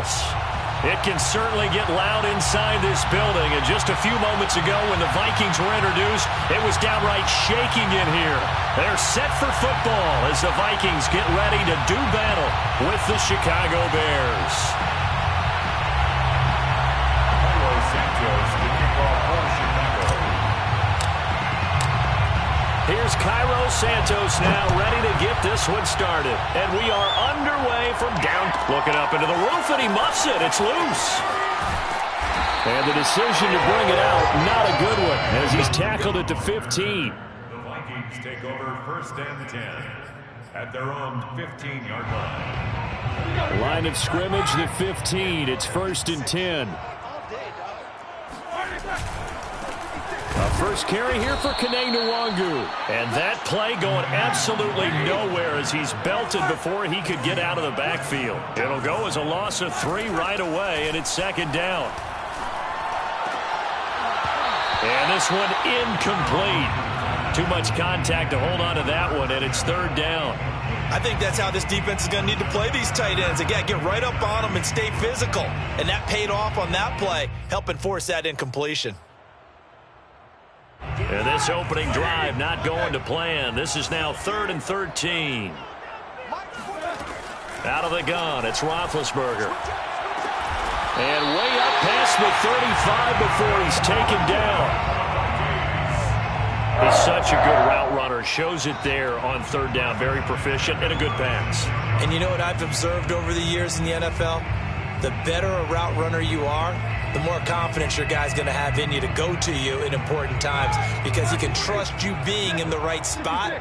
this. It can certainly get loud inside this building. And just a few moments ago when the Vikings were introduced, it was downright shaking in here. They're set for football as the Vikings get ready to do battle with the Chicago Bears. Here's Cairo Santos now ready to get this one started. And we are underway from down. Looking up into the roof, and he muffs it. It's loose. And the decision to bring it out, not a good one, as he's tackled at the 15. The Vikings take over 1st and 10 at their own 15-yard line. Line of scrimmage, the 15. It's 1st and 10. A first carry here for Kene Nwangu. And that play going absolutely nowhere as he's belted before he could get out of the backfield. It'll go as a loss of 3 right away, and it's 2nd down. And this one incomplete. Too much contact to hold on to that one, and it's 3rd down. I think that's how this defense is going to need to play these tight ends. Again, get right up on them and stay physical. And that paid off on that play, helping force that incompletion. And this opening drive not going to plan. This is now 3rd and 13. Out of the gun, it's Roethlisberger. And way up past the 35 before he's taken down. He's such a good route runner. Shows it there on 3rd down. Very proficient and a good pass. And you know what I've observed over the years in the NFL? The better a route runner you are, the more confidence your guy's going to have in you to go to you in important times because he can trust you being in the right spot,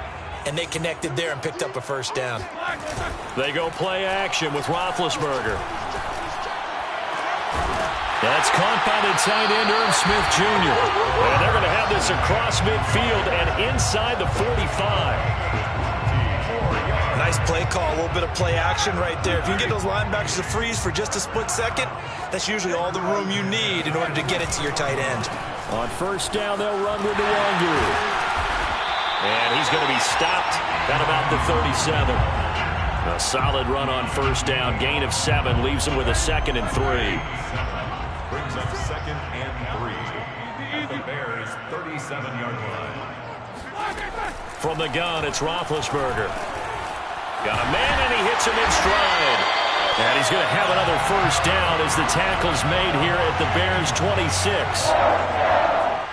and they connected there and picked up a 1st down. They go play action with Roethlisberger. That's caught by the tight end, Irv Smith Jr. And they're going to have this across midfield and inside the 45. Nice play call, a little bit of play action right there. If you can get those linebackers to freeze for just a split second, that's usually all the room you need in order to get it to your tight end. On 1st down, they'll run with Nwangu. And he's going to be stopped at about the 37. A solid run on 1st down. Gain of 7 leaves him with a 2nd and 3. Brings up 2nd and 3 at the Bears' 37-yard line. From the gun, it's Roethlisberger. Got a man, and he hits him in stride. And he's going to have another 1st down as the tackle's made here at the Bears' 26.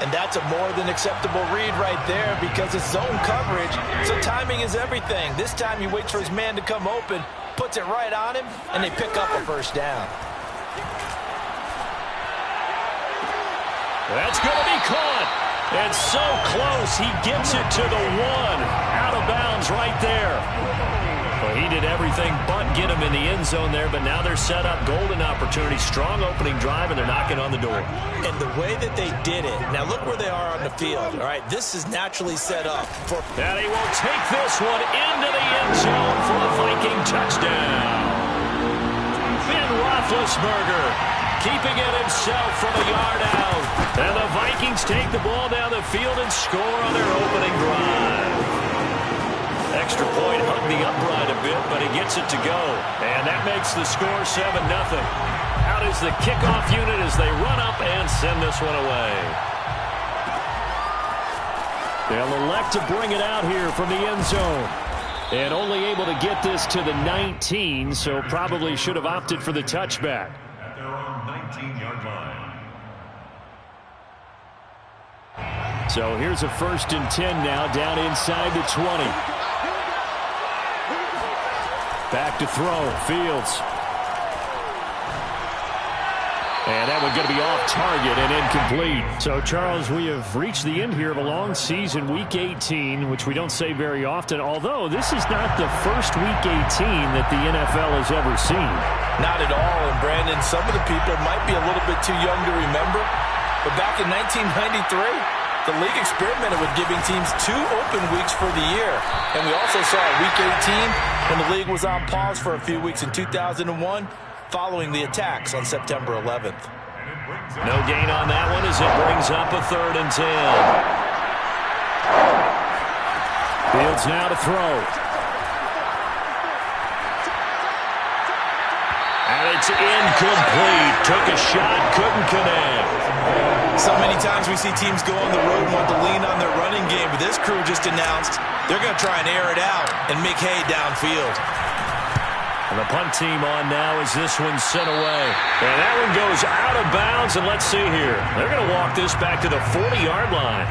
And that's a more than acceptable read right there because it's zone coverage, so timing is everything. This time he waits for his man to come open, puts it right on him, and they pick up a 1st down. That's going to be caught. And so close, he gets it to the 1. Out of bounds right there. Well, he did everything but get him in the end zone there, but now they're set up. Golden opportunity, strong opening drive, and they're knocking on the door. And the way that they did it, now look where they are on the field. All right, this is naturally set up for. And he will take this one into the end zone for a Viking touchdown. Ben Roethlisberger keeping it himself from a yard out. And the Vikings take the ball down the field and score on their opening drive. Extra point hugged the upright a bit, but he gets it to go. And that makes the score 7-0. Out is the kickoff unit as they run up and send this one away. They'll elect to bring it out here from the end zone. And only able to get this to the 19, so probably should have opted for the touchback. At their own 19-yard line. So here's a 1st and 10 now down inside the 20. Back to throw, Fields. And that one going to be off target and incomplete. So, Charles, we have reached the end here of a long season, Week 18, which we don't say very often, although this is not the first Week 18 that the NFL has ever seen. Not at all, and Brandon, some of the people might be a little bit too young to remember, but back in 1993, the league experimented with giving teams 2 open weeks for the year. And we also saw Week 18 when the league was on pause for a few weeks in 2001 following the attacks on September 11th. No gain on that one as it brings up a 3rd and 10. Fields now to throw. And he It's incomplete. Took a shot, couldn't connect. So many times we see teams go on the road and want to lean on their running game, but this crew just announced they're going to try and air it out and make hay downfield. And the punt team on now as this one's sent away. And that one goes out of bounds, and let's see here. They're going to walk this back to the 40-yard line.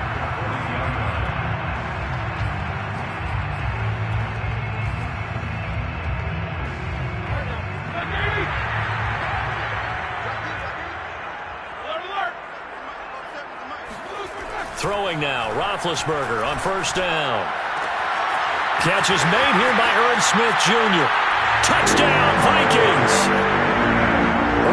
Throwing now, Roethlisberger on first down. Catch is made here by Irv Smith Jr. Touchdown, Vikings!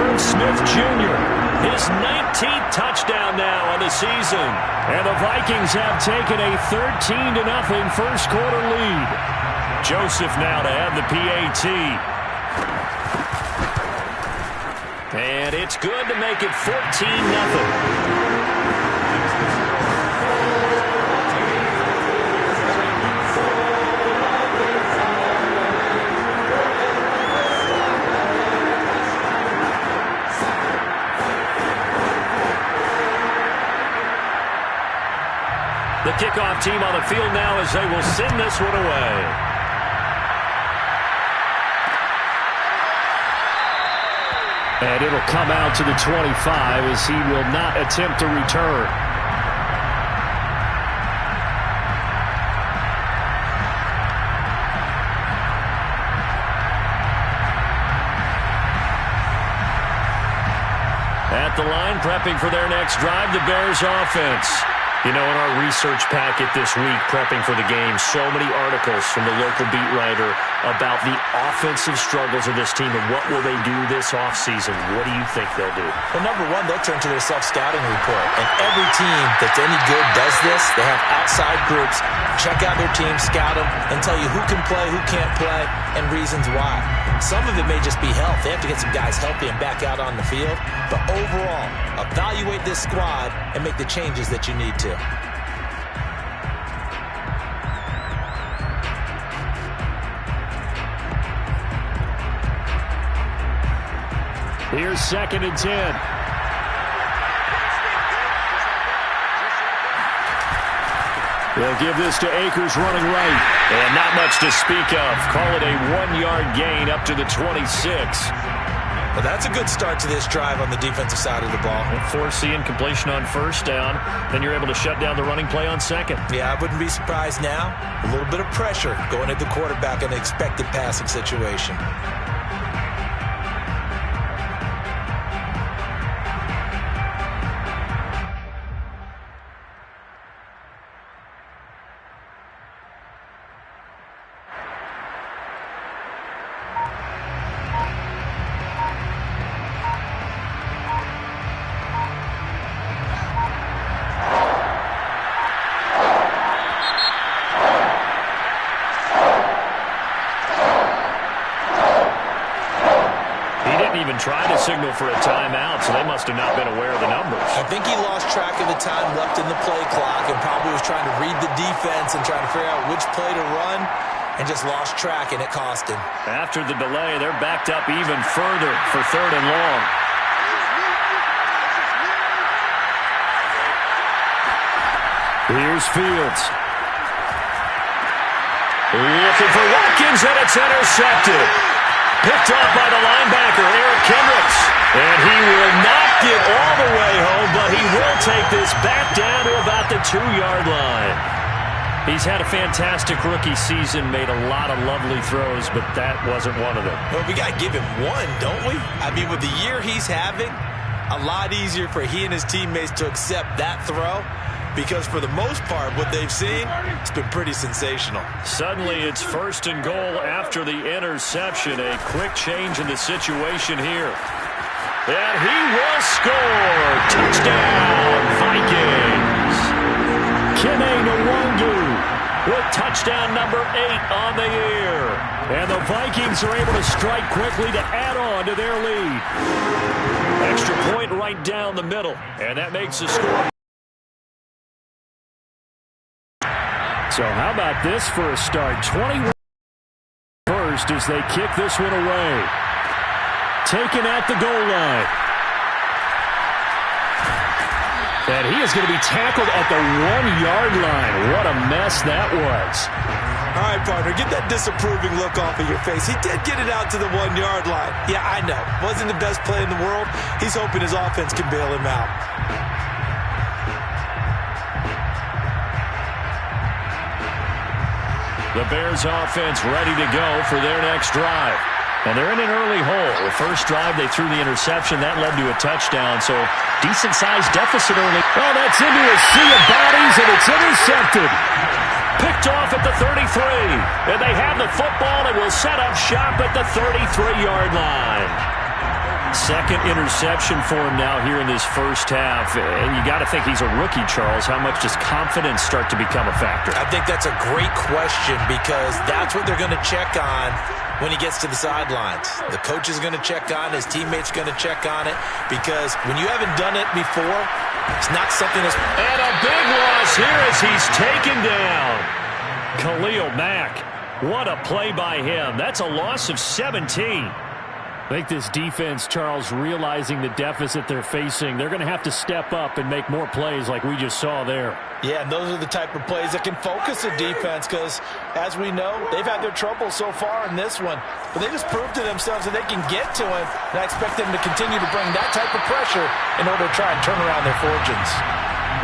Irv Smith Jr., his 19th touchdown now on the season. And the Vikings have taken a 13-0 first quarter lead. Joseph now to have the PAT. And it's good to make it 14-0. The kickoff team on the field now as they will send this one away. And it'll come out to the 25 as he will not attempt to return. At the line, prepping for their next drive, the Bears offense. You know, in our research packet this week, prepping for the game, so many articles from the local beat writer about the offensive struggles of this team and what will they do this offseason. What do you think they'll do? Well, number one, they'll turn to their self-scouting report. And every team that's any good does this. They have outside groups, check out their team, scout them, and tell you who can play, who can't play, and reasons why. Some of it may just be health. They have to get some guys healthy and back out on the field. But overall, evaluate this squad and make the changes that you need to. Here's 2nd and 10. They'll give this to Akers running right. And not much to speak of. Call it a 1-yard gain up to the 26. Well, that's a good start to this drive on the defensive side of the ball. Force the incompletion on first down. Then you're able to shut down the running play on second. Yeah, I wouldn't be surprised now. A little bit of pressure going at the quarterback in an expected passing situation. Tried to signal for a timeout, so they must have not been aware of the numbers. I think he lost track of the time left in the play clock and probably was trying to read the defense and trying to figure out which play to run and just lost track, and it cost him. After the delay, they're backed up even further for 3rd and long. Here's Fields. Looking for Watkins, and it's intercepted. Picked off by the linebacker, Eric Kendricks. And he will not get all the way home, but he will take this back down to about the 2-yard line. He's had a fantastic rookie season, made a lot of lovely throws, but that wasn't one of them. Well, we got to give him one, don't we? I mean, with the year he's having, a lot easier for he and his teammates to accept that throw. Because for the most part, what they've seen, it's been pretty sensational. Suddenly, it's 1st and goal after the interception. A quick change in the situation here. And he will score. Touchdown, Vikings. Kene Nwangu with touchdown number 8 on the year. And the Vikings are able to strike quickly to add on to their lead. Extra point right down the middle. And that makes the score. So how about this for a start? 21 first as they kick this one away. taken at the goal line. And he is going to be tackled at the 1-yard line. What a mess that was. All right, partner, get that disapproving look off of your face. He did get it out to the 1-yard line. Yeah, I know. Wasn't the best play in the world. He's hoping his offense can bail him out. The Bears offense ready to go for their next drive. And they're in an early hole. The first drive, they threw the interception. That led to a touchdown, so decent-sized deficit early. Oh, that's into a sea of bodies, and it's intercepted. Picked off at the 33. And they have the football and will set up shop at the 33-yard line. Second interception for him now here in this first half. And you got to think he's a rookie, Charles. How much does confidence start to become a factor? I think that's a great question because that's what they're going to check on when he gets to the sidelines. The coach is going to check on it. His teammates are going to check on it because when you haven't done it before, it's not something that's... And a big loss here as he's taken down. Khalil Mack. What a play by him. That's a loss of 17. I think this defense, Charles, realizing the deficit they're facing, they're going to have to step up and make more plays like we just saw there. Yeah, and those are the type of plays that can focus a defense because, as we know, they've had their trouble so far in this one. But they just proved to themselves that they can get to him, and I expect them to continue to bring that type of pressure in order to try and turn around their fortunes.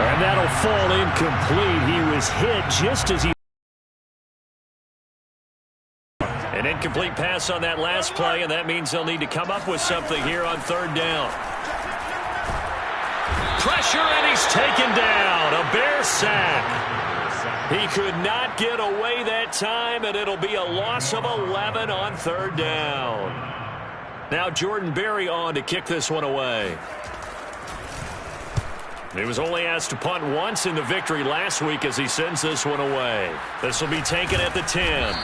And that'll fall incomplete. He was hit just as he... An incomplete pass on that last play, and that means they'll need to come up with something here on third down. Pressure, and he's taken down. A Bear sack. He could not get away that time, and it'll be a loss of 11 on third down. Now Jordan Berry on to kick this one away. He was only asked to punt once in the victory last week as he sends this one away. This will be taken at the 10.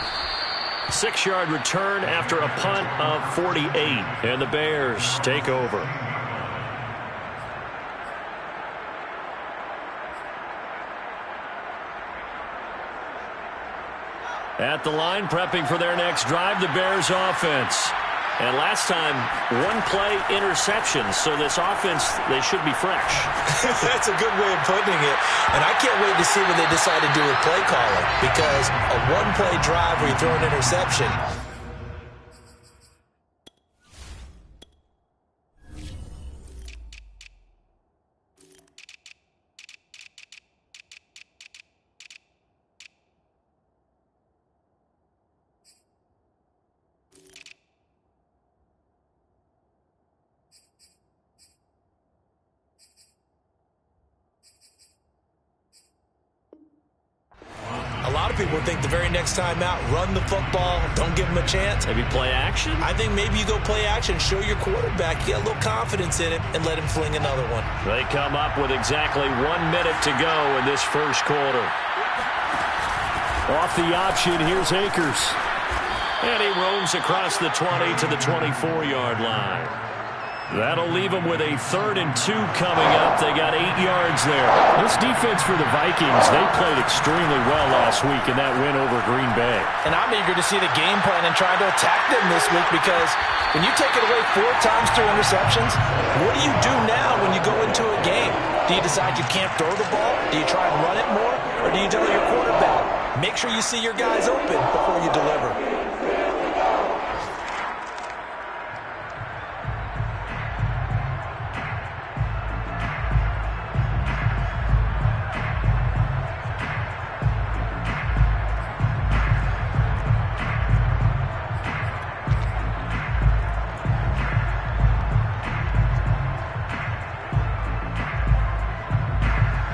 6-yard return after a punt of 48. And the Bears take over. At the line, prepping for their next drive, the Bears offense. And last time, one-play interceptions. So this offense, they should be fresh. That's a good way of putting it. And I can't wait to see what they decide to do with play calling. Because a one-play drive where you throw an interception... A lot of people think the very next time out, run the football, don't give them a chance. Maybe play action? I think maybe you go play action, show your quarterback, get a little confidence in him, and let him fling another one. They come up with exactly 1 minute to go in this first quarter. Off the option, here's Akers. And he roams across the 20 to the 24-yard line. That'll leave them with a 3rd and 2 coming up. They got 8 yards there. This defense for the Vikings, they played extremely well last week in that win over Green Bay. And I'm eager to see the game plan and try to attack them this week because when you take it away 4 times through interceptions, what do you do now when you go into a game? Do you decide you can't throw the ball? Do you try and run it more? Or do you tell your quarterback, make sure you see your guys open before you deliver?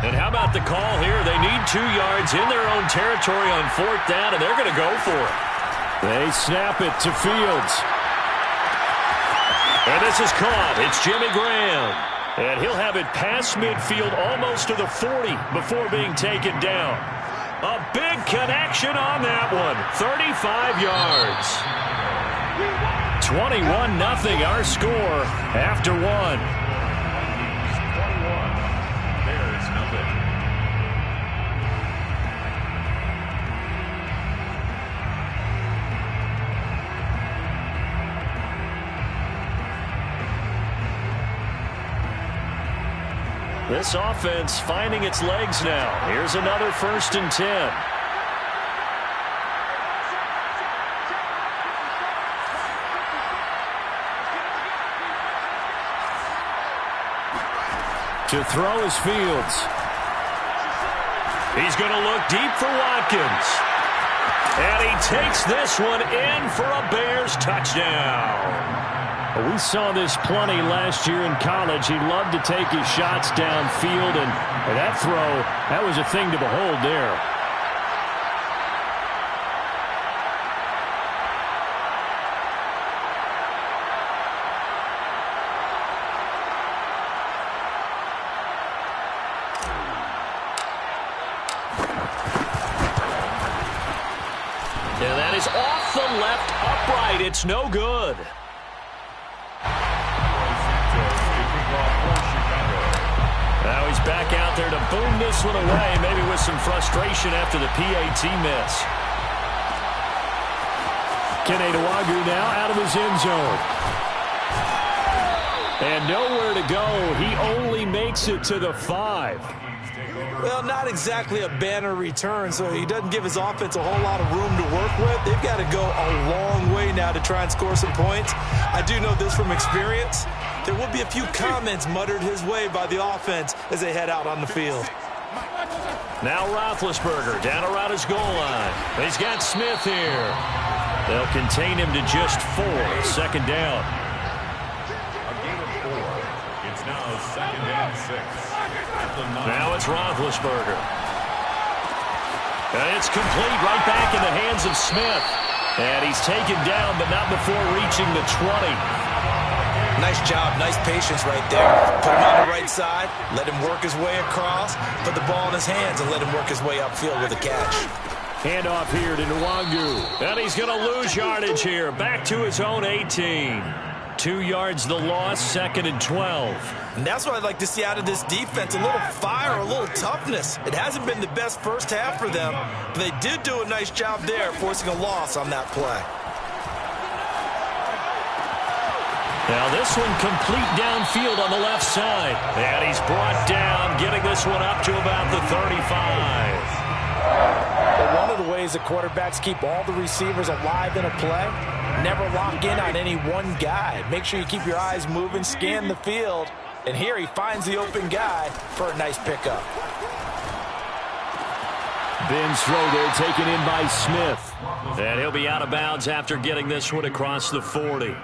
And how about the call here? They need 2 yards in their own territory on 4th down, and they're going to go for it. They snap it to Fields. And this is caught. It's Jimmy Graham. And he'll have it past midfield almost to the 40 before being taken down. A big connection on that one. 35 yards. 21-0 our score after 1. This offense finding its legs now. Here's another 1st and 10. To throw is Fields. He's going to look deep for Watkins. And he takes this one in for a Bears touchdown. We saw this plenty last year in college. He loved to take his shots downfield, and that throw, that was a thing to behold there. And that is off the left upright. It's no good. Now he's back out there to boom this one away, maybe with some frustration after the PAT miss. Kenny Nwagu now out of his end zone. And nowhere to go. He only makes it to the 5. Well, not exactly a banner return, so he doesn't give his offense a whole lot of room to work with. They've got to go a long way now to try and score some points. I do know this from experience. There will be a few comments muttered his way by the offense as they head out on the field. Now Roethlisberger down around his goal line. He's got Smith here. They'll contain him to just 4. 2nd down. A gain of 4. It's now 2nd and 6. Now it's Roethlisberger. And it's complete right back in the hands of Smith. And he's taken down, but not before reaching the 20. Nice job, nice patience right there. Put him on the right side, let him work his way across, put the ball in his hands, and let him work his way upfield with a catch. Handoff here to Nwagu. And he's going to lose yardage here. Back to his own 18. 2 yards the loss, 2nd and 12. And that's what I'd like to see out of this defense, a little fire, a little toughness. It hasn't been the best first half for them, but they did do a nice job there, forcing a loss on that play. Now this one complete downfield on the left side. And he's brought down, getting this one up to about the 35. But one of the ways that quarterbacks keep all the receivers alive in a play, never lock in on any one guy. Make sure you keep your eyes moving, scan the field. And here he finds the open guy for a nice pickup. Ben's throw there taken in by Smith. And he'll be out of bounds after getting this one across the 40.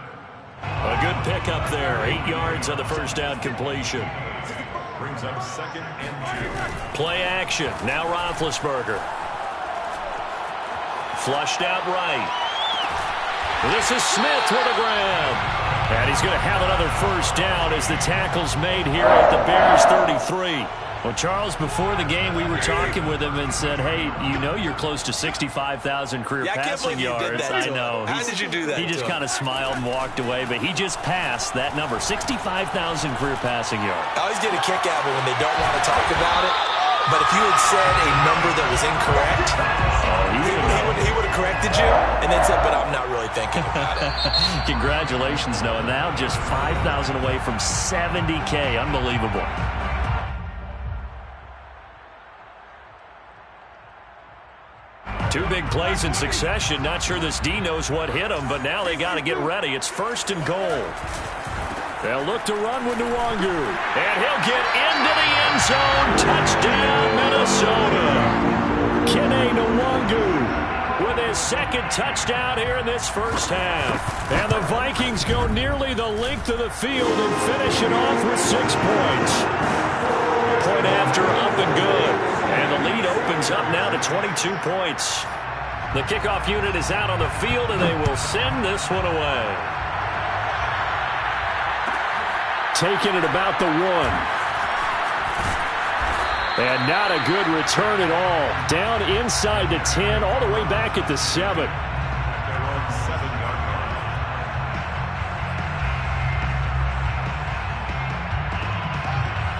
A good pickup there. 8 yards on the first down completion. Brings up 2nd and 2. Play action. Now Roethlisberger. Flushed out right. This is Smith with a grab. And he's going to have another first down as the tackle's made here at the Bears 33. Well, Charles, before the game, we were talking with him and said, hey, you know you're close to 65,000 career passing yards. I know. How did you do that? He just kind of smiled and walked away, but he just passed that number, 65,000 career passing yards. I always get a kick out of it when they don't want to talk about it. But if you had said a number that was incorrect, he would have corrected you and then said, but I'm not really thinking about it. Congratulations, Noah. Now just 5,000 away from 70K. Unbelievable. Two big plays in succession. Not sure this D knows what hit him, but now they got to get ready. It's 1st and goal. They'll look to run with Nwagu. And he'll get into the end zone. Touchdown, Minnesota. Kenny Nwagu with his 2nd touchdown here in this first half. And the Vikings go nearly the length of the field and finish it off with 6 points. Point after, up and good. And the lead opens up now to 22 points. The kickoff unit is out on the field, and they will send this one away. Taking it about the 1. And not a good return at all. Down inside the 10, all the way back at the 7.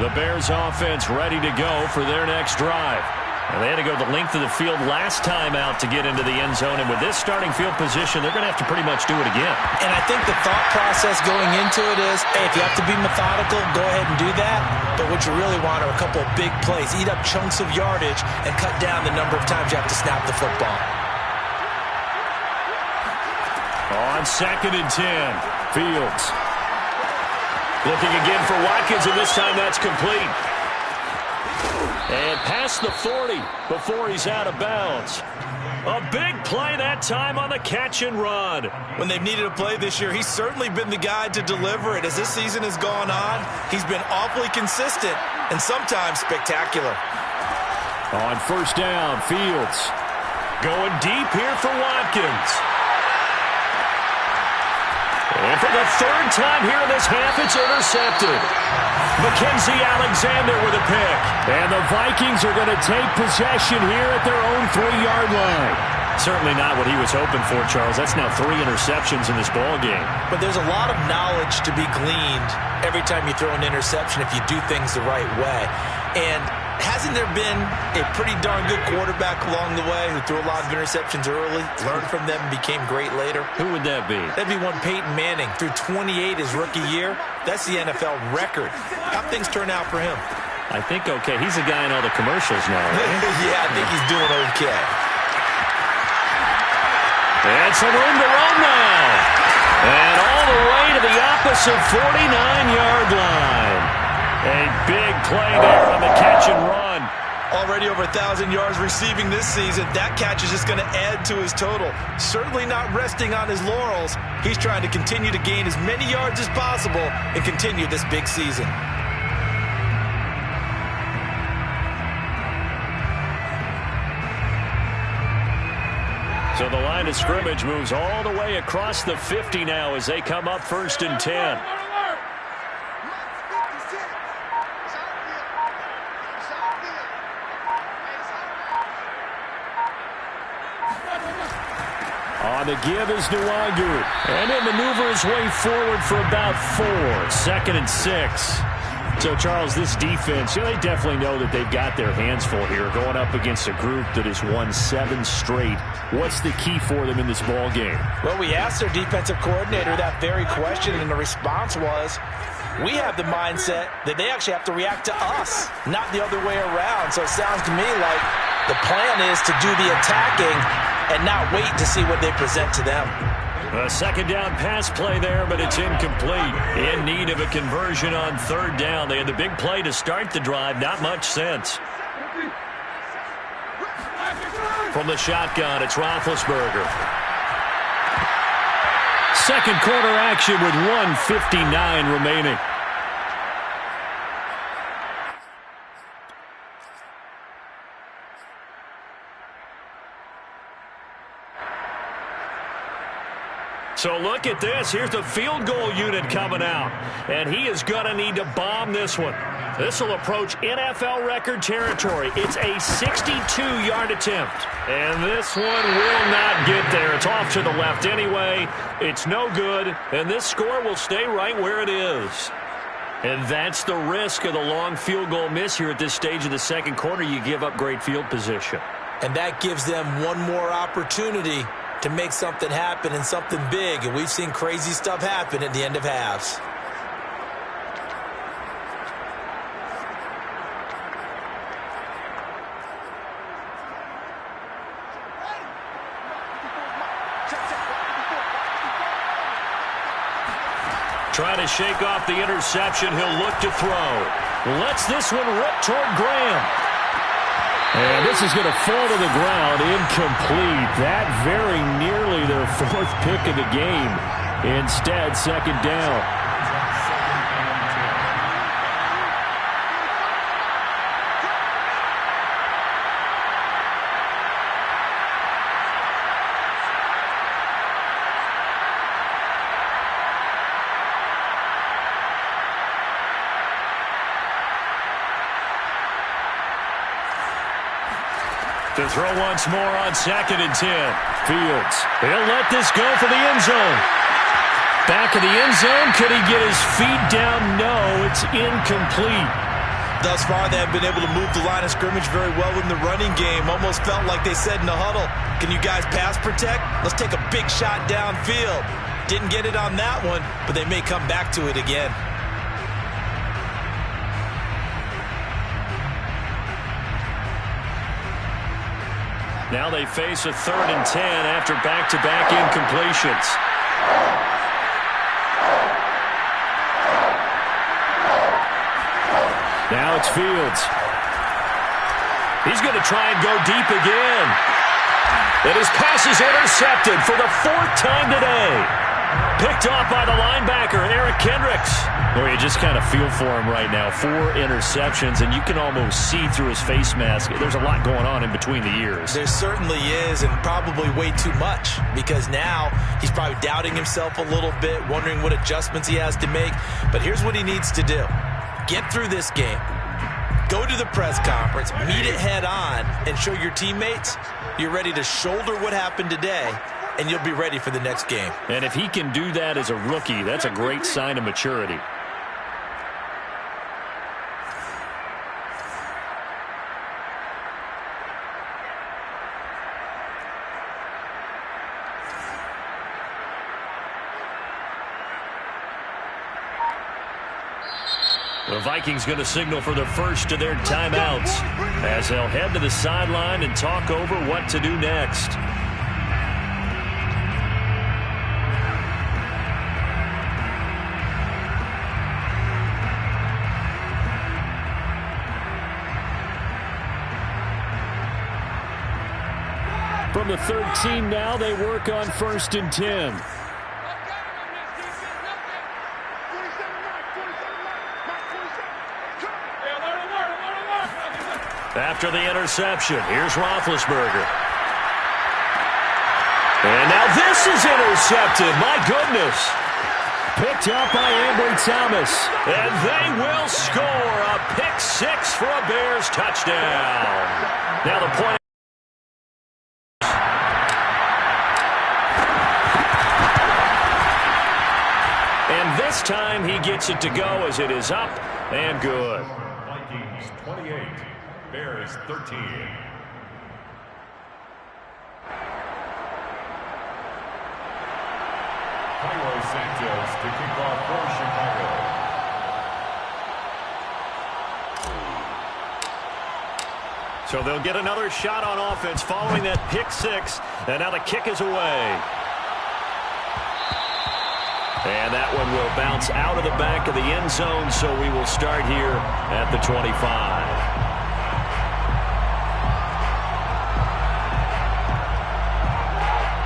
The Bears offense ready to go for their next drive. And they had to go the length of the field last time out to get into the end zone. And with this starting field position, they're going to have to pretty much do it again. And I think the thought process going into it is, hey, if you have to be methodical, go ahead and do that. But what you really want are a couple of big plays. Eat up chunks of yardage and cut down the number of times you have to snap the football. On 2nd and 10, Fields. Looking again for Watkins, and this time that's complete. And past the 40 before he's out of bounds. A big play that time on the catch and run. When they've needed a play this year, he's certainly been the guy to deliver it. As this season has gone on, he's been awfully consistent and sometimes spectacular. On 1st down, Fields going deep here for Watkins. And for the 3rd time here in this half, it's intercepted. Mackenzie Alexander with a pick. And the Vikings are going to take possession here at their own 3-yard line. Certainly not what he was hoping for, Charles. That's now 3 interceptions in this ball game. But there's a lot of knowledge to be gleaned every time you throw an interception if you do things the right way. And hasn't there been a pretty darn good quarterback along the way who threw a lot of interceptions early, learned from them, became great later? Who would that be? That'd be one Peyton Manning. Threw 28 his rookie year. That's the NFL record. How'd things turn out for him? I think okay. He's a guy in all the commercials now, right? Yeah, I think he's doing okay. And some room to run now. And all the way to the opposite 49-yard line. A big play there on the catch and run. Already over 1,000 yards receiving this season. That catch is just going to add to his total. Certainly not resting on his laurels. He's trying to continue to gain as many yards as possible and continue this big season. So the line of scrimmage moves all the way across the 50 now as they come up 1st and 10. On the give is Nwangu. And he'll maneuver his way forward for about 4. 2nd and 6. So, Charles, this defense, they definitely know that they've got their hands full here going up against a group that has won 7 straight. What's the key for them in this ball game? Well, we asked their defensive coordinator that very question, and the response was, we have the mindset that they actually have to react to us, not the other way around. So it sounds to me like the plan is to do the attacking and not wait to see what they present to them. A 2nd down pass play there, but it's incomplete. In need of a conversion on 3rd down. They had the big play to start the drive. Not much sense. From the shotgun, it's Roethlisberger. 2nd quarter action with 1:59 remaining. So look at this. Here's the field goal unit coming out. And he is going to need to bomb this one. This will approach NFL record territory. It's a 62-yard attempt. And this one will not get there. It's off to the left anyway. It's no good. And this score will stay right where it is. And that's the risk of the long field goal miss here at this stage of the 2nd quarter. You give up great field position. And that gives them one more opportunity to make something happen and something big. And we've seen crazy stuff happen at the end of halves. Trying to shake off the interception. He'll look to throw. Lets this one rip toward Graham. And this is going to fall to the ground, incomplete. That very nearly their 4th pick of the game. Instead, 2nd down. To throw once more on 2nd and 10. Fields. He'll let this go for the end zone. Back of the end zone. Could he get his feet down? No, it's incomplete. thus far, they have been able to move the line of scrimmage very well in the running game. Almost felt like they said in the huddle, can you guys pass protect? Let's take a big shot downfield. Didn't get it on that one, but they may come back to it again. Now they face a 3rd and 10 after back-to-back incompletions. Now it's Fields. He's going to try and go deep again. And his pass is intercepted for the 4th time today. Picked off by the linebacker, Eric Kendricks. Or you just kind of feel for him right now. 4 interceptions, and you can almost see through his face mask. There's a lot going on in between the ears. There certainly is, and probably way too much, because now he's probably doubting himself a little bit, wondering what adjustments he has to make. But here's what he needs to do. Get through this game. Go to the press conference, meet it head on, and show your teammates you're ready to shoulder what happened today, and you'll be ready for the next game. And if he can do that as a rookie, that's a great sign of maturity. The Vikings going to signal for the first of their timeouts as they'll head to the sideline and talk over what to do next. From the 13 now, they work on 1st and 10. After the interception, here's Roethlisberger. And now this is intercepted. My goodness. Picked up by Ambry Thomas. And they will score a pick 6 for a Bears touchdown. Now the point. And this time he gets it to go as it is up and good. Vikings 28. Bears 13. Cairo Santos to kick off for Chicago. So they'll get another shot on offense following that pick 6. And now the kick is away. And that one will bounce out of the back of the end zone, so we will start here at the 25.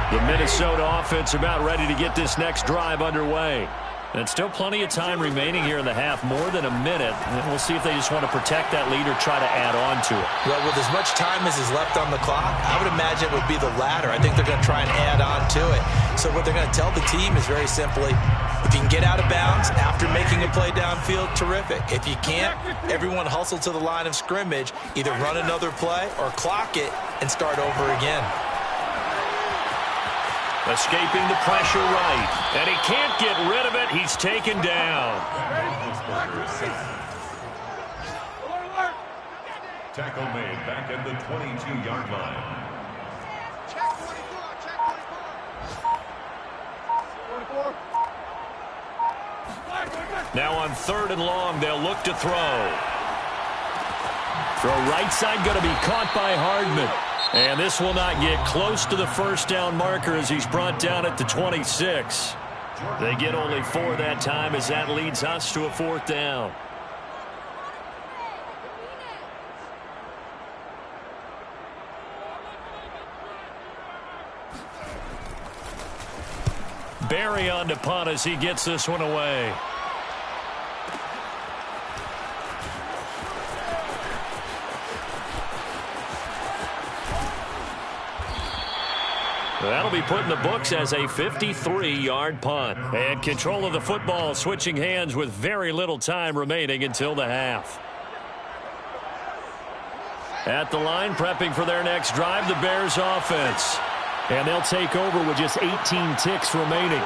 The Minnesota offense about ready to get this next drive underway. And still plenty of time remaining here in the half, more than a minute. And we'll see if they just want to protect that lead or try to add on to it. Well, with as much time as is left on the clock, I would imagine it would be the latter. I think they're going to try and add on to it. So what they're going to tell the team is very simply, if you can get out of bounds after making a play downfield, terrific. If you can't, everyone hustle to the line of scrimmage, either run another play or clock it and start over again. Escaping the pressure right. And he can't get rid of it. He's taken down. Tackle made back at the 22-yard line. Now on 3rd and long, they'll look to throw. Throw right side going to be caught by Hardman. And this will not get close to the first down marker as he's brought down at the 26. They get only 4 that time as that leads us to a 4th down. Barry on to punt as he gets this one away. That'll be put in the books as a 53-yard punt. And control of the football switching hands with very little time remaining until the half. At the line, prepping for their next drive, the Bears offense. And they'll take over with just 18 ticks remaining.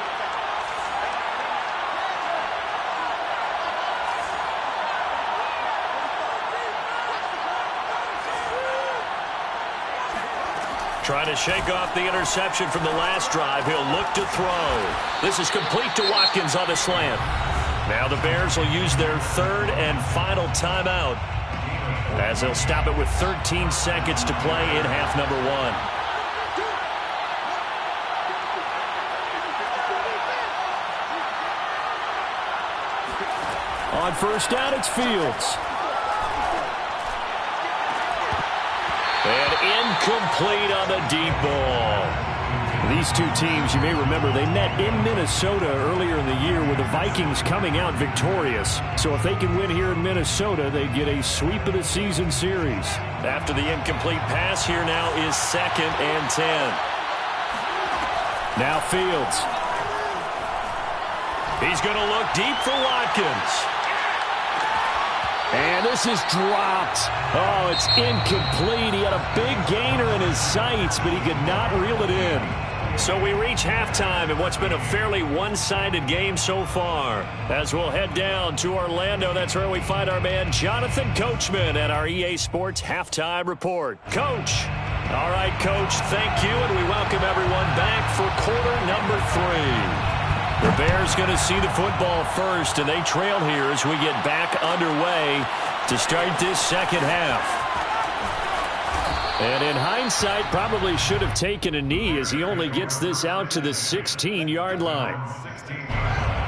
Trying to shake off the interception from the last drive. He'll look to throw. This is complete to Watkins on the slant. Now the Bears will use their third and final timeout, as they'll stop it with 13 seconds to play in half number 1. On first down, it's Fields. And incomplete on the deep ball. These two teams, you may remember, they met in Minnesota earlier in the year with the Vikings coming out victorious. So if they can win here in Minnesota, they get a sweep of the season series. After the incomplete pass, here now is 2nd and 10. Now Fields. He's going to look deep for Watkins. And this is dropped. Oh, it's incomplete. He had a big gainer in his sights, but he could not reel it in. So we reach halftime in what's been a fairly one-sided game so far. As we'll head down to Orlando, that's where we find our man Jonathan Coachman at our EA Sports Halftime Report. Coach. All right, Coach, thank you, and we welcome everyone back for quarter number 3. The Bears going to see the football first, and they trail here as we get back underway to start this second half. And in hindsight, probably should have taken a knee as he only gets this out to the 16-yard line.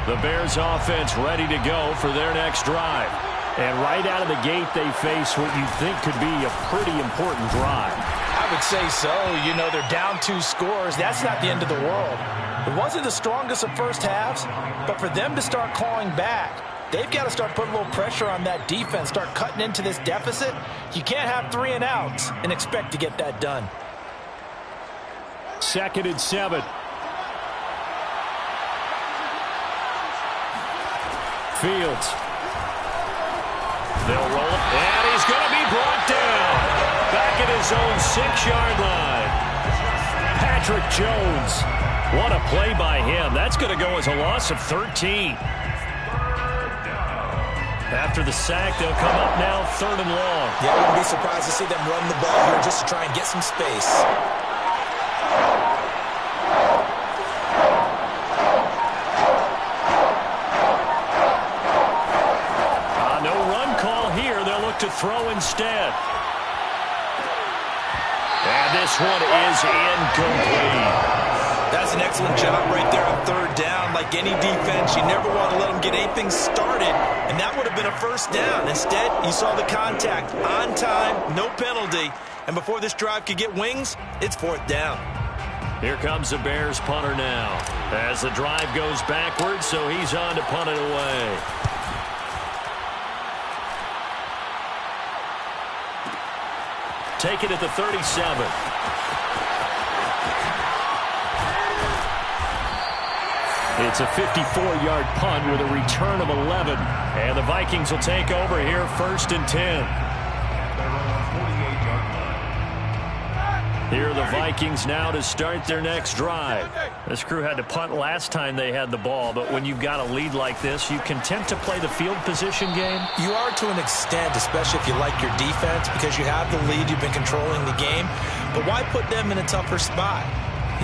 The Bears offense ready to go for their next drive. And right out of the gate, they face what you think could be a pretty important drive. I would say so. You know, they're down 2 scores. That's not the end of the world. It wasn't the strongest of first halves, but for them to start clawing back, they've got to start putting a little pressure on that defense, start cutting into this deficit. You can't have 3 and outs and expect to get that done. 2nd and 7. Fields. They'll roll it, and he's going to be brought down. Back at his own 6-yard line. Patrick Jones. What a play by him. That's going to go as a loss of 13. After the sack, they'll come up now 3rd and long. Yeah, I wouldn't be surprised to see them run the ball here just to try and get some space. No run call here. They'll look to throw instead. And this one is incomplete. That's an excellent job right there on 3rd down. Like any defense, you never want to let them get anything started, and that would have been a first down. Instead, you saw the contact on time, no penalty, and before this drive could get wings, it's 4th down. Here comes the Bears punter now as the drive goes backwards, so he's on to punt it away. Take it at the 37. It's a 54-yard punt with a return of 11. And the Vikings will take over here 1st and 10. Here are the Vikings now to start their next drive. This crew had to punt last time they had the ball, but when you've got a lead like this, you content to play the field position game? You are to an extent, especially if you like your defense, because you have the lead, you've been controlling the game. But why put them in a tougher spot?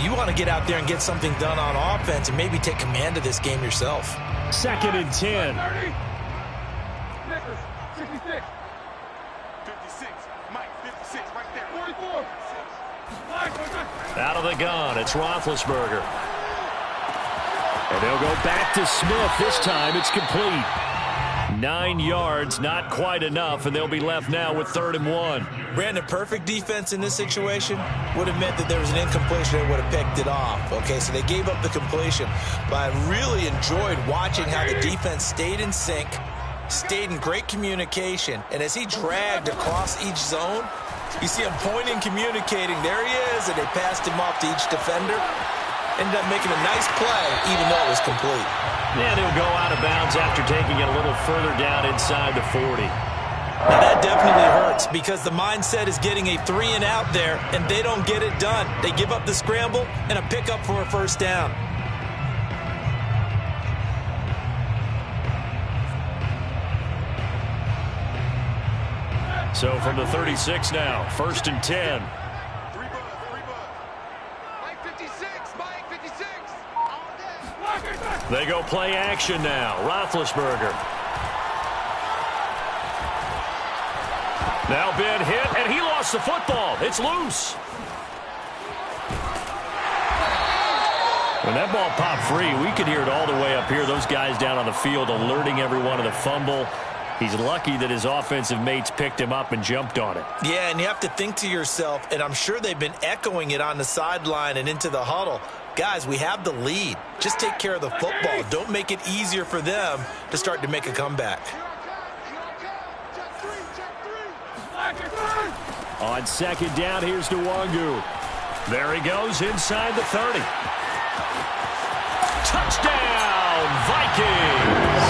You want to get out there and get something done on offense and maybe take command of this game yourself. 2nd and 10. 66. 56. Mike, 56 right there. 44. Out of the gun, it's Roethlisberger. And they'll go back to Smith. This time it's complete. 9 yards, not quite enough, and they'll be left now with 3rd and 1. Brandon, perfect defense in this situation would have meant that there was an incompletion. They would have picked it off. Okay, so they gave up the completion. But I really enjoyed watching how the defense stayed in sync, stayed in great communication, and as he dragged across each zone, you see him pointing, communicating. There he is, and they passed him off to each defender. Ended up making a nice play, even though it was complete. And he'll go out of bounds after taking it a little further down inside the 40. Now that definitely hurts because the mindset is getting a 3 and out there, and they don't get it done. They give up the scramble and a pickup for a first down. So from the 36 now, 1st and 10. 3 buzz. They go play action now. Roethlisberger. Now Ben hit, and he lost the football. It's loose. When that ball popped free, we could hear it all the way up here. Those guys down on the field alerting everyone of the fumble. He's lucky that his offensive mates picked him up and jumped on it. Yeah, and you have to think to yourself, and I'm sure they've been echoing it on the sideline and into the huddle. Guys, we have the lead. Just take care of the football. Don't make it easier for them to start to make a comeback. On second down, here's Nwangu. There he goes inside the 30. Touchdown, Vikings!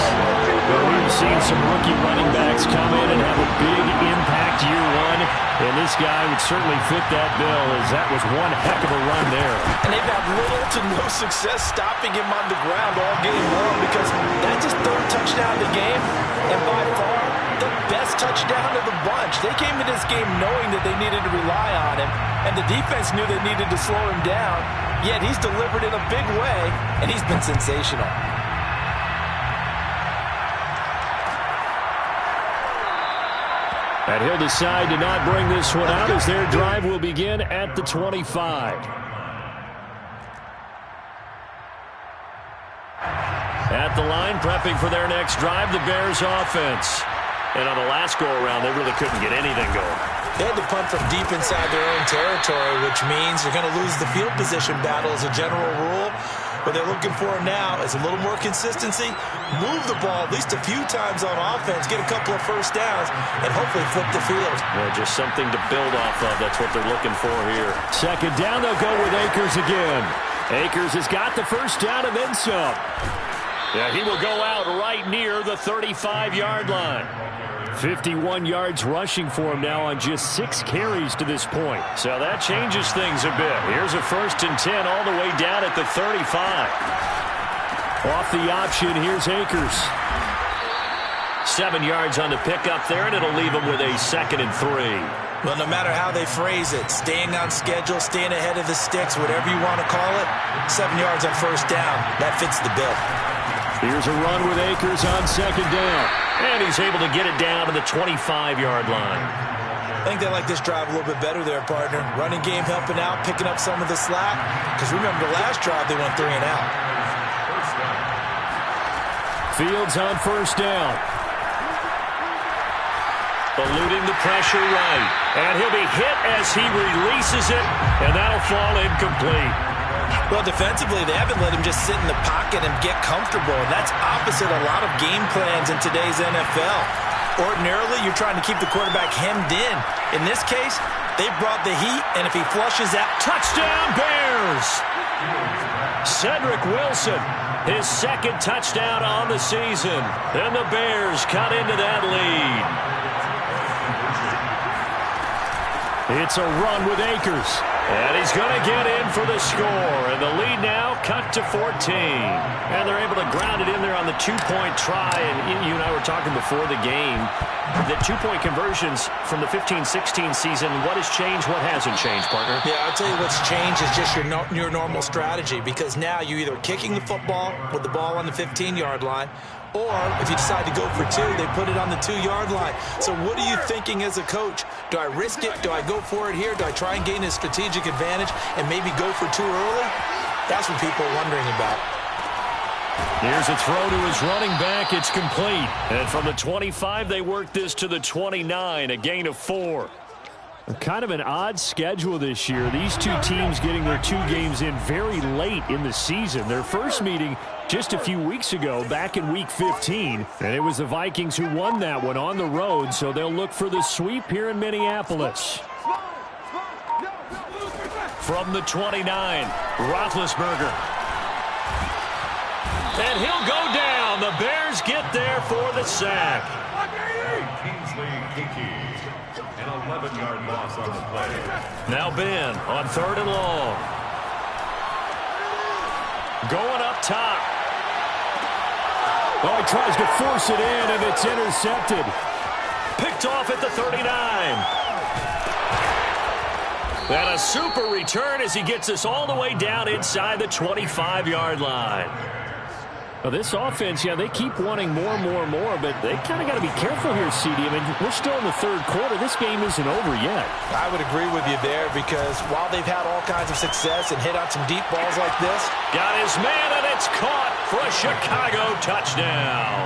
Well, we've seen some rookie running backs come in and have a big impact year one, and this guy would certainly fit that bill, as that was one heck of a run there. And they've had little to no success stopping him on the ground all game long, because that's his third touchdown of the game, and by far the best touchdown of the bunch. They came into this game knowing that they needed to rely on him, and the defense knew they needed to slow him down, yet he's delivered in a big way, and he's been sensational. And he'll decide to not bring this one out as their drive will begin at the 25. At the line, prepping for their next drive, the Bears offense. And on the last go-around, they really couldn't get anything going. They had to punt from deep inside their own territory, which means you're going to lose the field position battle as a general rule. What they're looking for now is a little more consistency, move the ball at least a few times on offense, get a couple of first downs, and hopefully flip the field. Well, just something to build off of. That's what they're looking for here. Second down, they'll go with Akers again. Akers has got the first down and then some. Yeah, he will go out right near the 35-yard line. 51 yards rushing for him now on just 6 carries to this point. So that changes things a bit. Here's a 1st and 10 all the way down at the 35. Off the option, here's Akers. 7 yards on the pickup there, and it'll leave him with a 2nd and 3. Well, no matter how they phrase it, staying on schedule, staying ahead of the sticks, whatever you want to call it, 7 yards on first down, that fits the bill. Here's a run with Akers on second down. And he's able to get it down to the 25-yard line. I think they like this drive a little bit better there, partner. Running game helping out, picking up some of the slack. Because remember, the last drive, they went 3 and out. Fields on first down. Eluding the pressure right. And he'll be hit as he releases it. And that'll fall incomplete. Well, defensively, they haven't let him just sit in the pocket and get comfortable. And that's opposite a lot of game plans in today's NFL. Ordinarily, you're trying to keep the quarterback hemmed in. In this case, they brought the heat, and if he flushes out... Touchdown, Bears! Cedric Wilson, his 2nd touchdown on the season. And the Bears cut into that lead. It's a run with Akers. And he's going to get in for the score. And the lead now cut to 14. And they're able to ground it in there on the 2-point try. And you and I were talking before the game. The 2-point conversions from the 15-16 season, what has changed, what hasn't changed, partner? Yeah, I'll tell you what's changed is just your normal strategy. Because now you're either kicking the football with the ball on the 15-yard line, or if you decide to go for 2, they put it on the 2-yard line. So what are you thinking as a coach? Do I risk it? Do I go for it here? Do I try and gain a strategic advantage and maybe go for 2 early? That's what people are wondering about. Here's a throw to his running back. It's complete. And from the 25, they work this to the 29, a gain of 4. Kind of an odd schedule this year. These two teams getting their 2 games in very late in the season. Their first meeting just a few weeks ago, back in Week 15. And it was the Vikings who won that one on the road, so they'll look for the sweep here in Minneapolis. From the 29, Roethlisberger. And he'll go down. The Bears get there for the sack. An 11-yard loss on the play. Now Ben on 3rd and long. Going up top. Oh, he tries to force it in, and it's intercepted. Picked off at the 39. And a super return as he gets us all the way down inside the 25-yard line. Well, this offense, yeah, they keep wanting more and more and more, but they kind of got to be careful here, CD. I mean, we're still in the third quarter. This game isn't over yet. I would agree with you there because while they've had all kinds of success and hit on some deep balls like this. Got his man, and it's caught for a Chicago touchdown.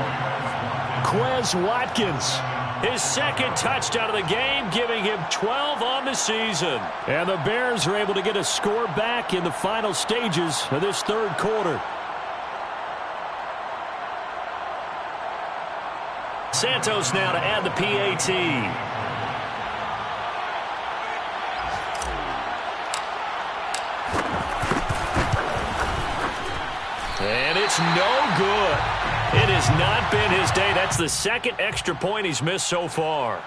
Quez Watkins, his second touchdown of the game, giving him 12 on the season. And the Bears are able to get a score back in the final stages of this third quarter. Santos now to add the PAT. And it's no good. It has not been his day. That's the second extra point he's missed so far.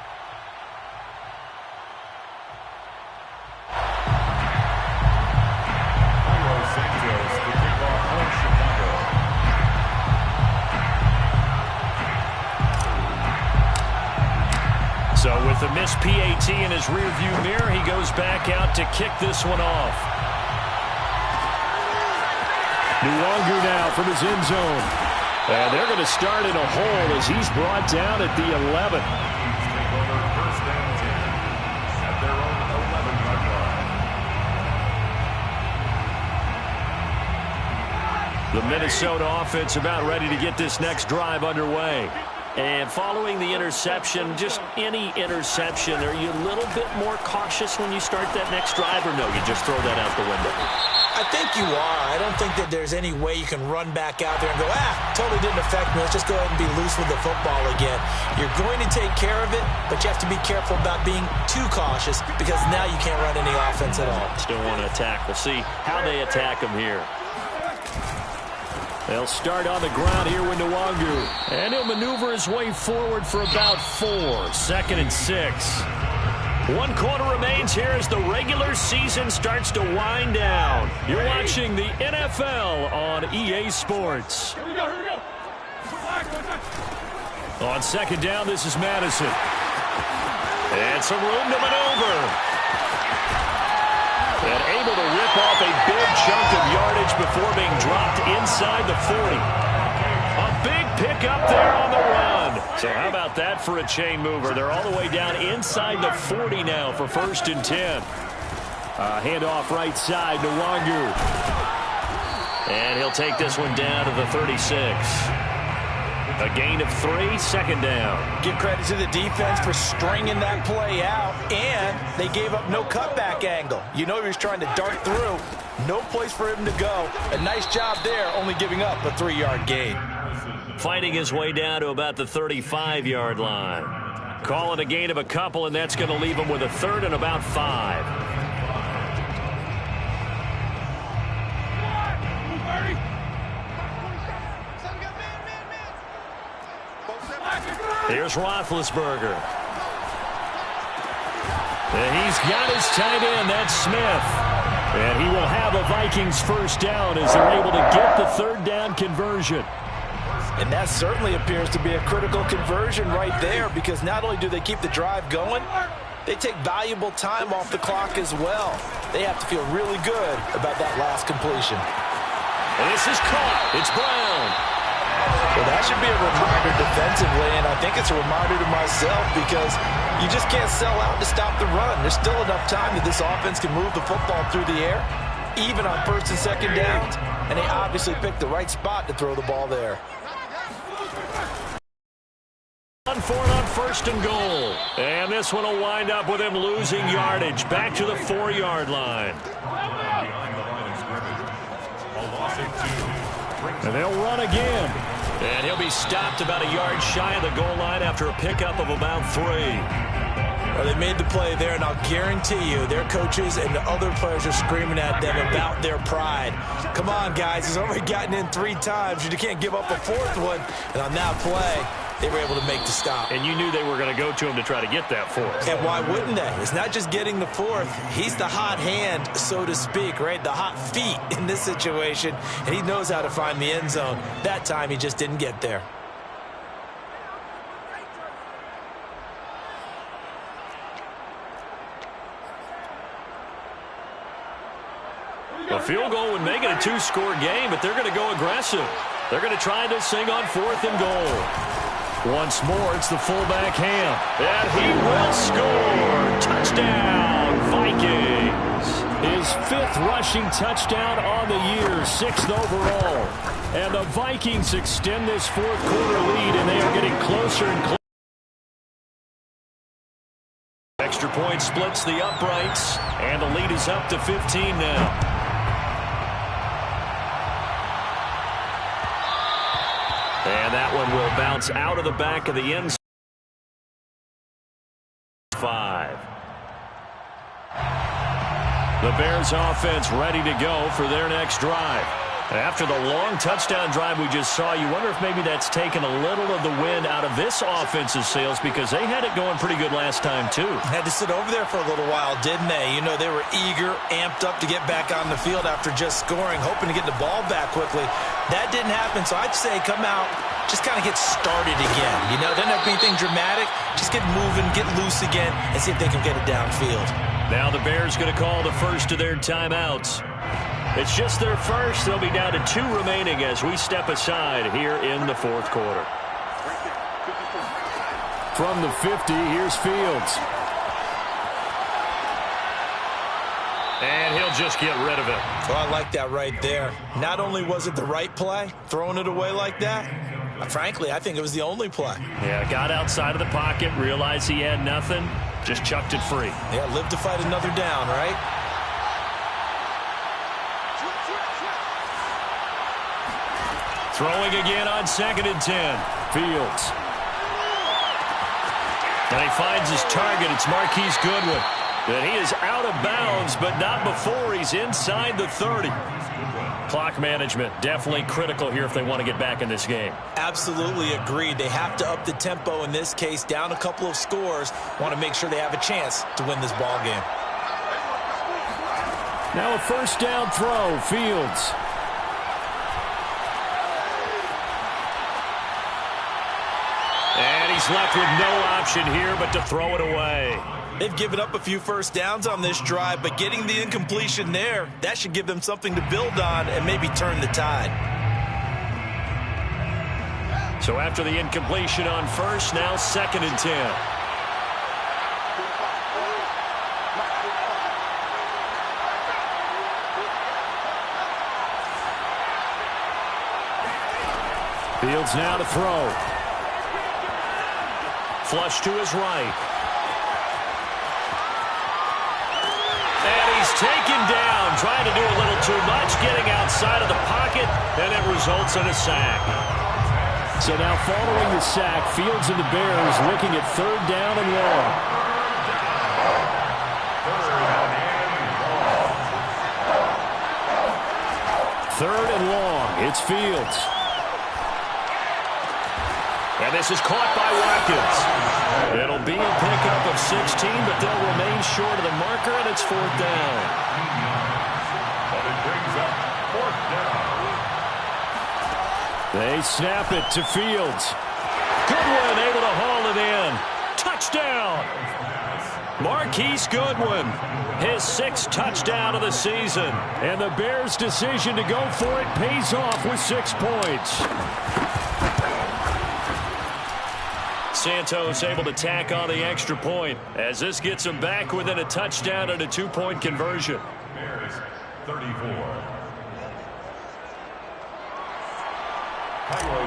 So with the missed PAT in his rearview mirror, he goes back out to kick this one off. Nwangu now from his end zone. And they're going to start in a hole as he's brought down at the 11. First and 10 at their own 11-yard line. The Minnesota offense about ready to get this next drive underway. And following the interception, just any interception, are you a little bit more cautious when you start that next drive, or no, you just throw that out the window? I think you are. I don't think that there's any way you can run back out there and go, totally didn't affect me. Let's just go ahead and be loose with the football again. You're going to take care of it, but you have to be careful about being too cautious because now you can't run any offense at all. Still want to attack. We'll see how they attack him here. They'll start on the ground here with Nwangu. And he'll maneuver his way forward for about 4. 2nd and 6. 1 quarter remains here as the regular season starts to wind down. You're watching the NFL on EA Sports. Here we go. On 2nd down, this is Madison. And some room to maneuver. And able to rip off a big chunk of yardage before being dropped inside the 40. A big pickup there on the run. So how about that for a chain mover? They're all the way down inside the 40 now for 1st and 10. Handoff right side to Nwangu. And he'll take this one down to the 36. A gain of 3, 2nd down. Give credit to the defense for stringing that play out, and they gave up no cutback angle. You know he was trying to dart through. No place for him to go. A nice job there, only giving up a 3-yard gain. Fighting his way down to about the 35-yard line. Call it a gain of a couple, and that's going to leave him with a 3rd and about 5. Here's Roethlisberger. And he's got his tight end, that's Smith. And he will have a Vikings 1st down as they're able to get the 3rd down conversion. And that certainly appears to be a critical conversion right there because not only do they keep the drive going, they take valuable time off the clock as well. They have to feel really good about that last completion. And this is caught. It's Brown. Well, that should be a reminder defensively, and I think it's a reminder to myself because you just can't sell out to stop the run. There's still enough time that this offense can move the football through the air, even on 1st and 2nd downs, and they obviously picked the right spot to throw the ball there. On 1st and goal. And this one will wind up with him losing yardage. Back to the 4-yard line. Behind the line of scrimmage. A loss of 2. And they'll run again. And he'll be stopped about a yard shy of the goal line after a pickup of about 3. Well, they made the play there, and I'll guarantee you their coaches and the other players are screaming at them about their pride. Come on, guys. He's already gotten in 3 times. You can't give up a 4th one. And on that play, they were able to make the stop. And you knew they were going to go to him to try to get that 4th. And why wouldn't they? It's not just getting the 4th. He's the hot hand, so to speak, right? The hot feet in this situation. And he knows how to find the end zone. That time, he just didn't get there. A field goal would make it a 2-score game, but they're going to go aggressive. They're going to try this thing on 4th and goal. Once more, it's the fullback Ham. And he will score. Touchdown, Vikings. His 5th rushing touchdown on the year, 6th overall. And the Vikings extend this 4th quarter lead, and they are getting closer and closer. Extra point splits the uprights, and the lead is up to 15 now. And that one will bounce out of the back of the end zone. 5. The Bears offense ready to go for their next drive. After the long touchdown drive we just saw, you wonder if maybe that's taken a little of the wind out of this offense's sails, because they had it going pretty good last time too. Had to sit over there for a little while, didn't they? You know, they were eager, amped up to get back on the field after just scoring, hoping to get the ball back quickly. That didn't happen, so I'd say come out, just kind of get started again. You know, doesn't have to be anything dramatic. Just get moving, get loose again, and see if they can get it downfield. Now the Bears going to call the first of their timeouts. It's just their first. They'll be down to 2 remaining as we step aside here in the 4th quarter. From the 50, here's Fields. And he'll just get rid of it. Oh, I like that right there. Not only was it the right play, throwing it away like that, frankly, I think it was the only play. Yeah, got outside of the pocket, realized he had nothing, just chucked it free. Yeah, live to fight another down, right? Throwing again on 2nd and 10. Fields. And he finds his target. It's Marquise Goodwin. And he is out of bounds, but not before he's inside the 30. Clock management definitely critical here if they want to get back in this game. Absolutely agreed. They have to up the tempo in this case, down a couple of scores. Want to make sure they have a chance to win this ball game. Now a 1st down throw. Fields. And he's left with no option here but to throw it away. They've given up a few 1st downs on this drive, but getting the incompletion there, that should give them something to build on and maybe turn the tide. So after the incompletion on 1st, now 2nd and 10. Fields now to throw. Flush to his right. And he's taken down, trying to do a little too much, getting outside of the pocket, and it results in a sack. So now following the sack, Fields and the Bears looking at 3rd down and long. Third and long. It's Fields. And this is caught by Watkins. It'll be a pickup of 16, but they'll remain short of the marker, and it's 4th down. But it brings up 4th down. They snap it to Fields. Goodwin able to haul it in. Touchdown! Marquise Goodwin, his 6th touchdown of the season. And the Bears' decision to go for it pays off with 6 points. Santos able to tack on the extra point as this gets him back within a touchdown and a 2-point conversion. Bears 34.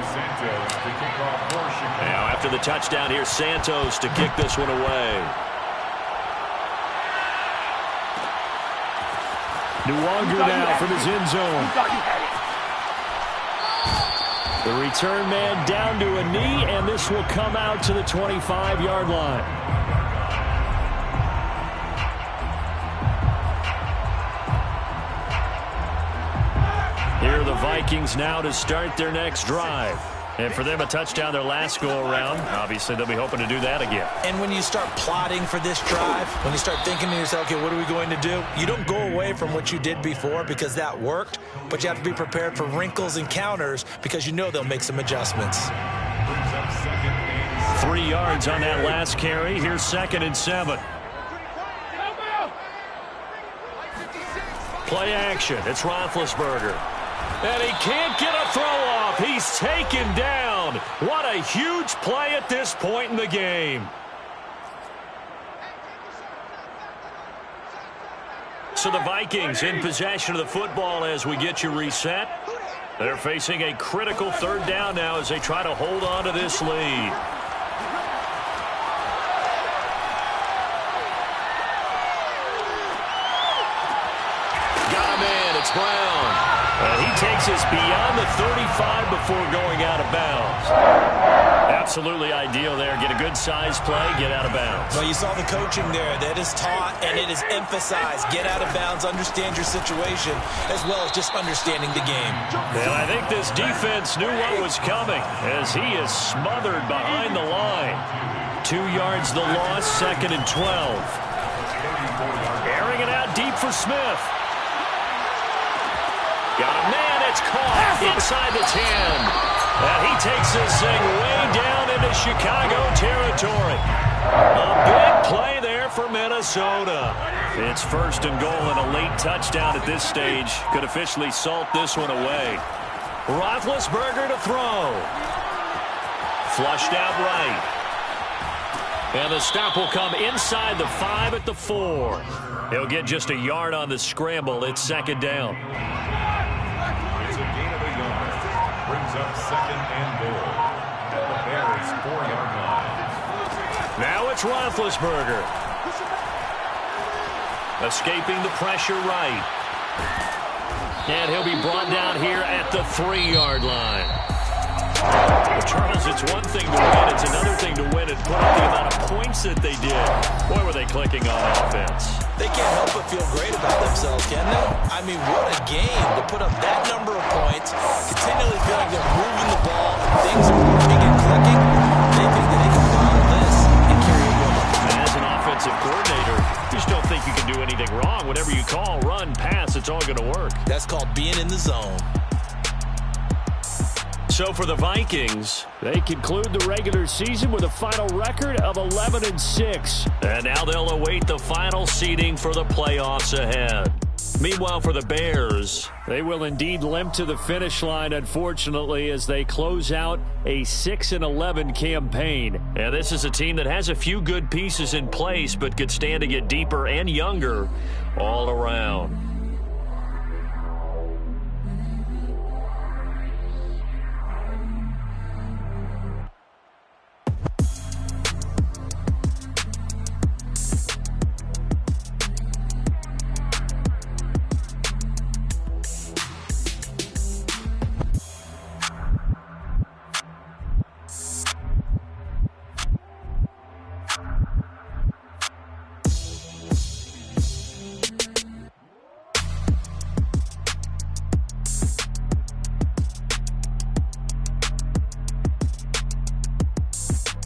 Santos to kick off for Chicago. Now after the touchdown, here's Santos to kick this one away. Nuwanger now from his end zone. The return man down to a knee, and this will come out to the 25-yard line. Here are the Vikings now to start their next drive. And for them, a touchdown their last go-around. Obviously, they'll be hoping to do that again. And when you start plotting for this drive, when you start thinking to yourself, okay, what are we going to do? You don't go away from what you did before because that worked, but you have to be prepared for wrinkles and counters because you know they'll make some adjustments. 3 yards on that last carry. Here's 2nd and 7. Play action. It's Roethlisberger. And he can't get a throw off. He's taken down. What a huge play at this point in the game. So the Vikings in possession of the football as we get you reset. They're facing a critical third down now as they try to hold on to this lead. Got him in. It's Brown. And he takes us beyond the 35 before going out of bounds. Absolutely ideal there. Get a good size play, get out of bounds. Well, you saw the coaching there. That is taught and it is emphasized. Get out of bounds, understand your situation, as well as just understanding the game. And I think this defense knew what was coming as he is smothered behind the line. 2 yards the loss, 2nd and 12. Airing it out deep for Smith. Got a man, it's caught inside the 10. And he takes this thing way down into Chicago territory. A big play there for Minnesota. It's 1st and goal and a late touchdown at this stage. Could officially salt this one away. Roethlisberger to throw. Flushed out right. And the stop will come inside the 5 at the 4. He'll get just a yard on the scramble. It's 2nd down. Brings up 2nd and goal at the Bears' 4-yard line. Now it's Roethlisberger. Escaping the pressure right. And he'll be brought down here at the 3-yard line. Well, Charles, it's one thing to win. It's another thing to win and put up the amount of points that they did. Boy, were they clicking on offense. They can't help but feel great about themselves, can they? I mean, what a game to put up that number of points, continually feeling they're moving the ball, things are working and clicking. They think that they can follow this and carry it with them. And as an offensive coordinator, you just don't think you can do anything wrong. Whatever you call, run, pass, it's all going to work. That's called being in the zone. So for the Vikings, they conclude the regular season with a final record of 11-6. And now they'll await the final seeding for the playoffs ahead. Meanwhile, for the Bears, they will indeed limp to the finish line, unfortunately, as they close out a 6-11 campaign. And this is a team that has a few good pieces in place, but could stand to get deeper and younger all around.